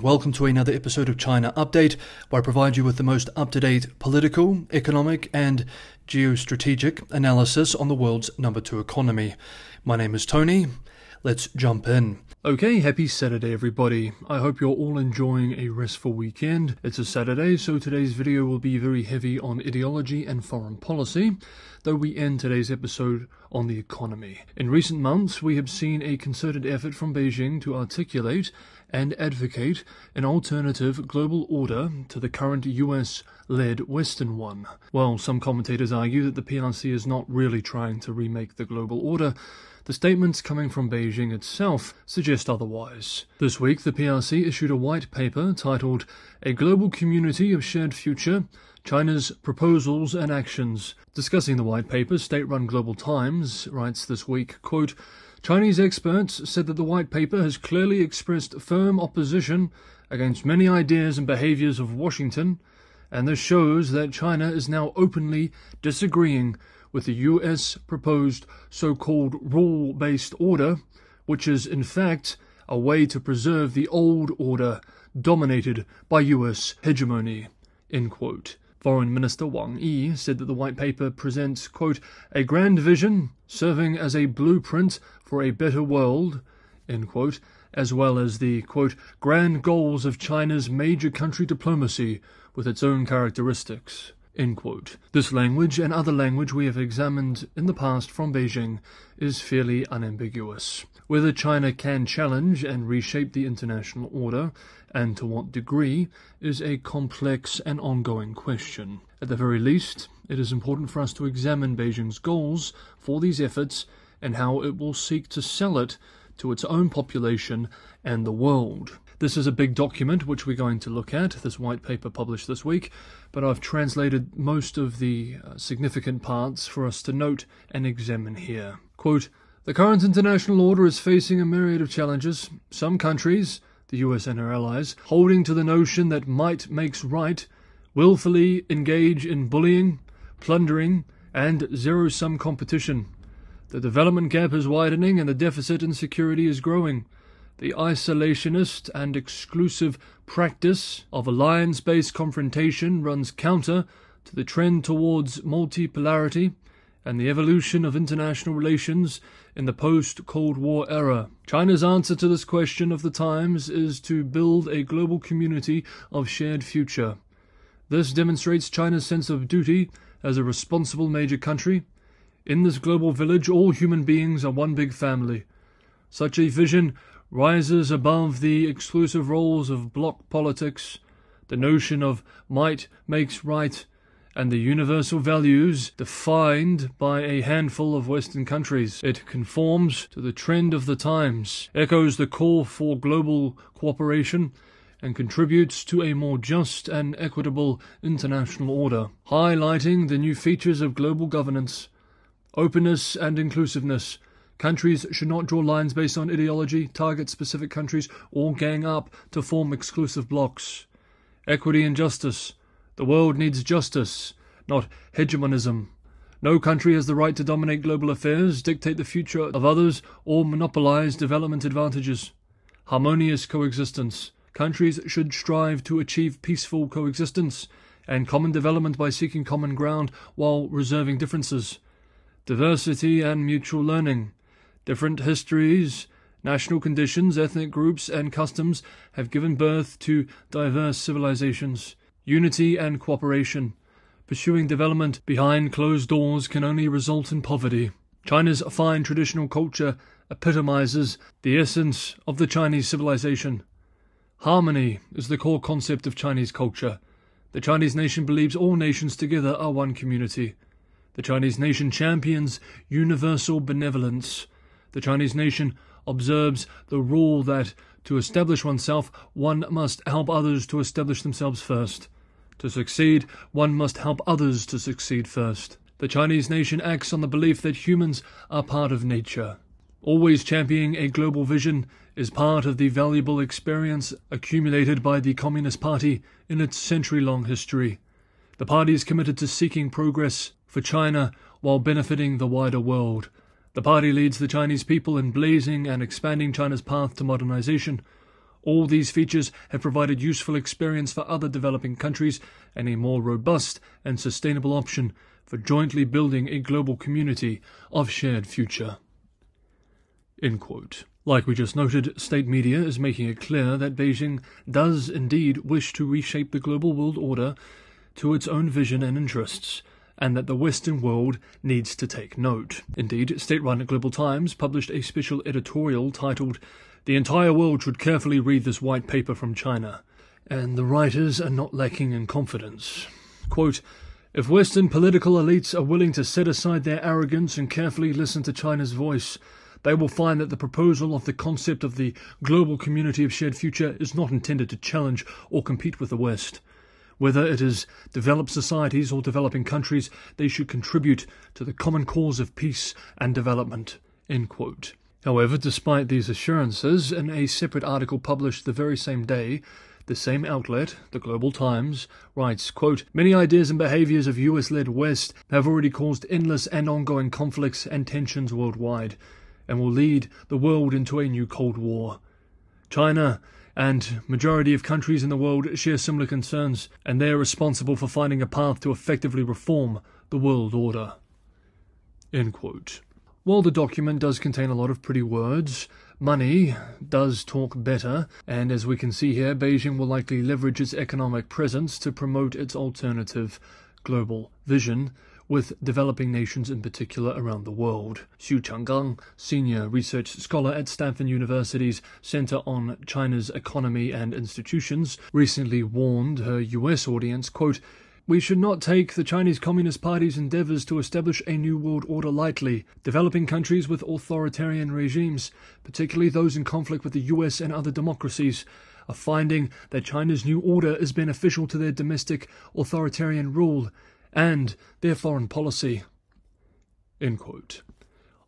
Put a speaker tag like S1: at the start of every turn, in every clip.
S1: Welcome to another episode of China Update, where I provide you with the most up-to-date political, economic, and geostrategic analysis on the world's number 2 economy. My name is Tony. Let's jump in. Okay, happy Saturday everybody. I hope you're all enjoying a restful weekend. It's a Saturday, so today's video will be very heavy on ideology and foreign policy, though we end today's episode on the economy. In recent months, we have seen a concerted effort from Beijing to articulate and advocate an alternative global order to the current US-led Western one. While some commentators argue that the PRC is not really trying to remake the global order, the statements coming from Beijing itself suggest otherwise. This week, the PRC issued a white paper titled A Global Community of Shared Future, China's Proposals and Actions. Discussing the white paper, state-run Global Times writes this week, quote, Chinese experts said that the white paper has clearly expressed firm opposition against many ideas and behaviors of Washington, and this shows that China is now openly disagreeing with the US proposed so-called rule-based order, which is in fact a way to preserve the old order dominated by US hegemony, end quote. Foreign Minister Wang Yi said that the white paper presents, quote, a grand vision serving as a blueprint for a better world, end quote, as well as the, quote, grand goals of China's major country diplomacy with its own characteristics, end quote. This language and other language we have examined in the past from Beijing is fairly unambiguous. Whether China can challenge and reshape the international order, and to what degree, is a complex and ongoing question. At the very least, it is important for us to examine Beijing's goals for these efforts and how it will seek to sell it to its own population and the world. This is a big document which we're going to look at, this white paper published this week, but I've translated most of the significant parts for us to note and examine here. Quote, the current international order is facing a myriad of challenges. Some countries, the US and her allies, holding to the notion that might makes right, willfully engage in bullying, plundering, and zero-sum competition. The development gap is widening and the deficit in security is growing. The isolationist and exclusive practice of alliance-based confrontation runs counter to the trend towards multipolarity and the evolution of international relations in the post-Cold War era. China's answer to this question of the times is to build a global community of shared future. This demonstrates China's sense of duty as a responsible major country. In this global village, all human beings are one big family. Such a vision rises above the exclusive roles of bloc politics, the notion of might makes right, and the universal values defined by a handful of Western countries. It conforms to the trend of the times, echoes the call for global cooperation, and contributes to a more just and equitable international order, highlighting the new features of global governance, openness and inclusiveness. Countries should not draw lines based on ideology, target specific countries, or gang up to form exclusive blocs. Equity and justice. The world needs justice, not hegemonism. No country has the right to dominate global affairs, dictate the future of others, or monopolize development advantages. Harmonious coexistence. Countries should strive to achieve peaceful coexistence and common development by seeking common ground while reserving differences. Diversity and mutual learning. Different histories, national conditions, ethnic groups, and customs have given birth to diverse civilizations. Unity and cooperation. Pursuing development behind closed doors can only result in poverty. China's fine traditional culture epitomizes the essence of the Chinese civilization. Harmony is the core concept of Chinese culture. The Chinese nation believes all nations together are one community. The Chinese nation champions universal benevolence. The Chinese nation observes the rule that to establish oneself, one must help others to establish themselves first. To succeed, one must help others to succeed first. The Chinese nation acts on the belief that humans are part of nature. Always championing a global vision is part of the valuable experience accumulated by the Communist Party in its century-long history. The party is committed to seeking progress for China while benefiting the wider world. The party leads the Chinese people in blazing and expanding China's path to modernization. All these features have provided useful experience for other developing countries and a more robust and sustainable option for jointly building a global community of shared future." End quote. Like we just noted, state media is making it clear that Beijing does indeed wish to reshape the global world order to its own vision and interests, and that the Western world needs to take note. Indeed, state-run Global Times published a special editorial titled "The entire world should carefully read this white paper from China," and the writers are not lacking in confidence. Quote, "If Western political elites are willing to set aside their arrogance and carefully listen to China's voice, they will find that the proposal of the concept of the global community of shared future is not intended to challenge or compete with the West. Whether it is developed societies or developing countries, they should contribute to the common cause of peace and development." End quote. However, despite these assurances, in a separate article published the very same day, the same outlet, the Global Times, writes, quote, "Many ideas and behaviors of US-led West have already caused endless and ongoing conflicts and tensions worldwide, and will lead the world into a new Cold War. China and majority of countries in the world share similar concerns, and they are responsible for finding a path to effectively reform the world order." End quote. While the document does contain a lot of pretty words, money does talk better, and as we can see here, Beijing will likely leverage its economic presence to promote its alternative global vision, with developing nations in particular around the world. Xu Changgang, senior research scholar at Stanford University's Center on China's Economy and Institutions, recently warned her US audience, quote, "We should not take the Chinese Communist Party's endeavors to establish a new world order lightly. Developing countries with authoritarian regimes, particularly those in conflict with the US and other democracies, are finding that China's new order is beneficial to their domestic authoritarian rule and their foreign policy." End quote.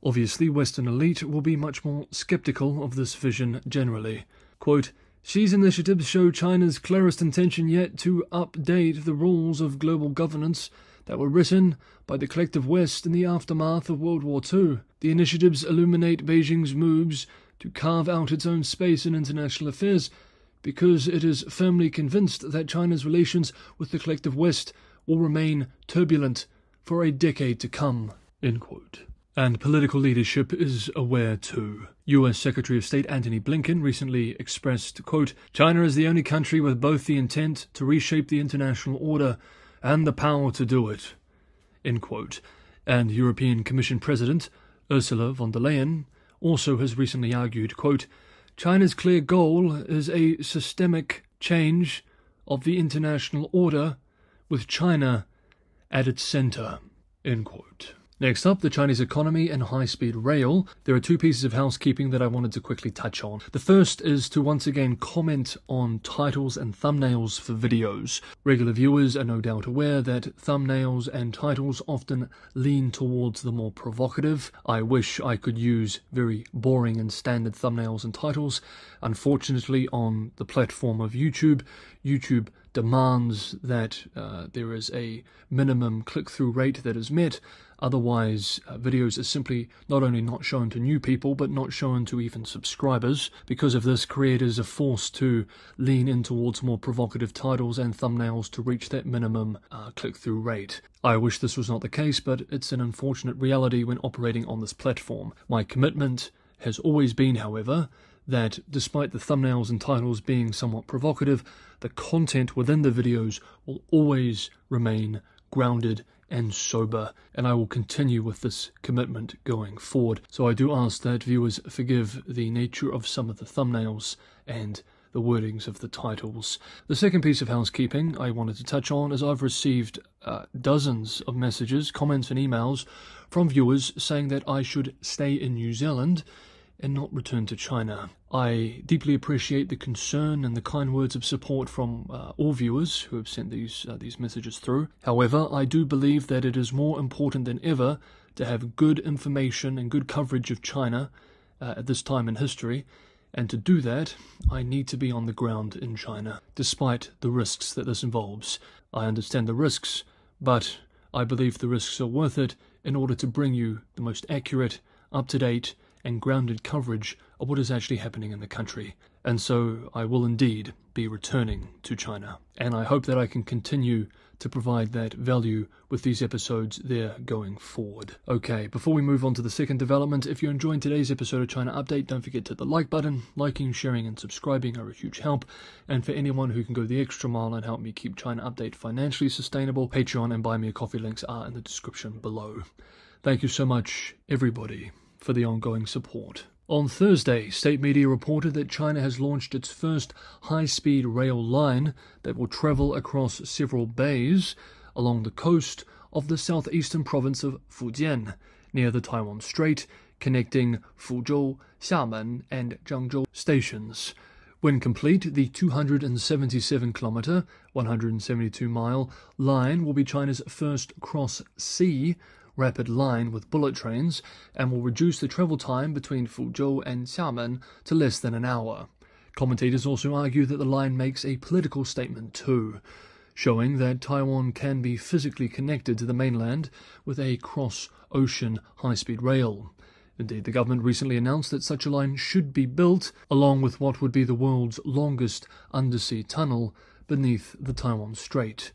S1: Obviously, Western elite will be much more skeptical of this vision generally. Quote, "Xi's initiatives show China's clearest intention yet to update the rules of global governance that were written by the collective West in the aftermath of World War II. The initiatives illuminate Beijing's moves to carve out its own space in international affairs because it is firmly convinced that China's relations with the collective West will remain turbulent for a decade to come." End quote. And political leadership is aware too. US Secretary of State Antony Blinken recently expressed, quote, "China is the only country with both the intent to reshape the international order and the power to do it." End quote. And European Commission President Ursula von der Leyen also has recently argued, quote, "China's clear goal is a systemic change of the international order with China at its center." End quote. Next up, the Chinese economy and high-speed rail. There are two pieces of housekeeping that I wanted to quickly touch on. The first is to once again comment on titles and thumbnails for videos. Regular viewers are no doubt aware that thumbnails and titles often lean towards the more provocative. I wish I could use very boring and standard thumbnails and titles. Unfortunately, on the platform of YouTube demands that there is a minimum click-through rate that is met. Otherwise, videos are simply not only not shown to new people, but not shown to even subscribers. Because of this, creators are forced to lean in towards more provocative titles and thumbnails to reach that minimum click-through rate. I wish this was not the case, but it's an unfortunate reality when operating on this platform. My commitment has always been, however, that despite the thumbnails and titles being somewhat provocative, the content within the videos will always remain grounded and sober, and I will continue with this commitment going forward. So I do ask that viewers forgive the nature of some of the thumbnails and the wordings of the titles. The second piece of housekeeping I wanted to touch on is I've received dozens of messages, comments and emails from viewers saying that I should stay in New Zealand and not return to China. I deeply appreciate the concern and the kind words of support from all viewers who have sent these messages through. However, I do believe that it is more important than ever to have good information and good coverage of China at this time in history, and to do that, I need to be on the ground in China, despite the risks that this involves. I understand the risks, but I believe the risks are worth it in order to bring you the most accurate, up-to-date, and grounded coverage of what is actually happening in the country. And so I will indeed be returning to China. And I hope that I can continue to provide that value with these episodes there going forward. Okay, before we move on to the second development, if you're enjoying today's episode of China Update, don't forget to hit the like button. Liking, sharing and subscribing are a huge help. And for anyone who can go the extra mile and help me keep China Update financially sustainable, Patreon and Buy Me a Coffee links are in the description below. Thank you so much, everybody, for the ongoing support. On Thursday, state media reported that China has launched its first high-speed rail line that will travel across several bays along the coast of the southeastern province of Fujian, near the Taiwan Strait, connecting Fuzhou, Xiamen and Zhangzhou stations. When complete, the 277-kilometer, 172-mile line will be China's first cross-sea rapid line with bullet trains and will reduce the travel time between Fuzhou and Xiamen to less than an hour. Commentators also argue that the line makes a political statement too, showing that Taiwan can be physically connected to the mainland with a cross-ocean high-speed rail. Indeed, the government recently announced that such a line should be built, along with what would be the world's longest undersea tunnel beneath the Taiwan Strait.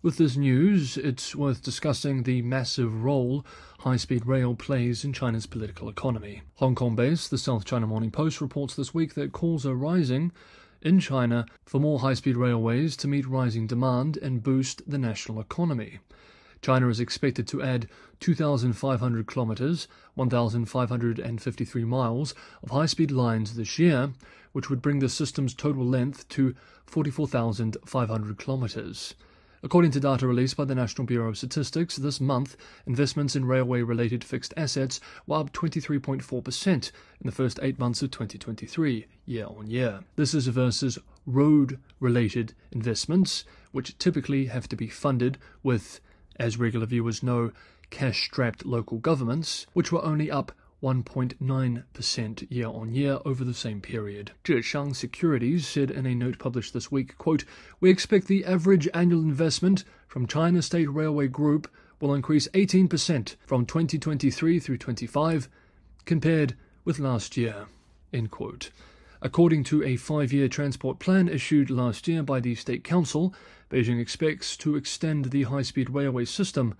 S1: With this news, it's worth discussing the massive role high-speed rail plays in China's political economy. Hong Kong-based The South China Morning Post reports this week that calls are rising in China for more high-speed railways to meet rising demand and boost the national economy. China is expected to add 2,500 kilometers, 1,553 miles of high-speed lines this year, which would bring the system's total length to 44,500 kilometers. According to data released by the National Bureau of Statistics, this month, investments in railway-related fixed assets were up 23.4% in the first 8 months of 2023, year-on-year. This is versus road-related investments, which typically have to be funded with, as regular viewers know, cash-strapped local governments, which were only up 1.9% year-on-year over the same period. Zheshang Securities said in a note published this week, quote, "We expect the average annual investment from China State Railway Group will increase 18% from 2023 through 25 compared with last year." End quote. According to a 5-year transport plan issued last year by the State Council, Beijing expects to extend the high-speed railway system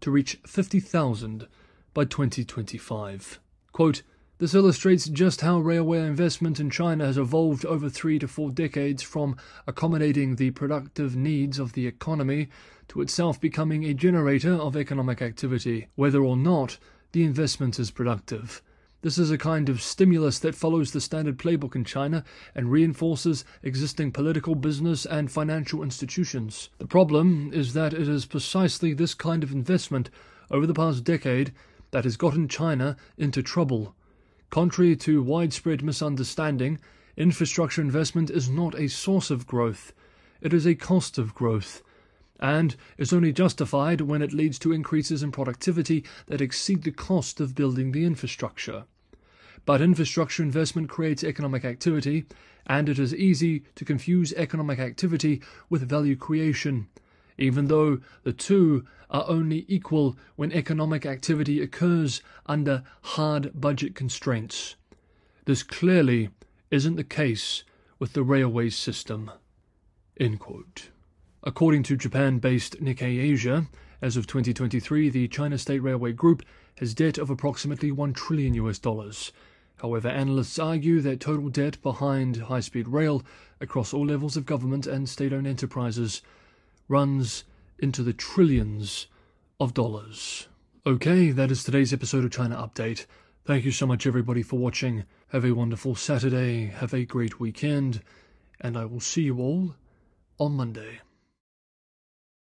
S1: to reach 50,000 by 2025. Quote, "This illustrates just how railway investment in China has evolved over 3 to 4 decades from accommodating the productive needs of the economy to itself becoming a generator of economic activity, whether or not the investment is productive. This is a kind of stimulus that follows the standard playbook in China and reinforces existing political, business and financial institutions. The problem is that it is precisely this kind of investment over the past decade that has gotten China into trouble. Contrary to widespread misunderstanding, infrastructure investment is not a source of growth. It is a cost of growth, and is only justified when it leads to increases in productivity that exceed the cost of building the infrastructure. But infrastructure investment creates economic activity, and it is easy to confuse economic activity with value creation, even though the two are only equal when economic activity occurs under hard budget constraints. This clearly isn't the case with the railway system." End quote. According to Japan-based Nikkei Asia, as of 2023, the China State Railway Group has debt of approximately $1 trillion. However, analysts argue that total debt behind high-speed rail across all levels of government and state-owned enterprises runs into the trillions of dollars. Okay, that is today's episode of China Update. Thank you so much everybody for watching. Have a wonderful Saturday, have a great weekend, and I will see you all on Monday.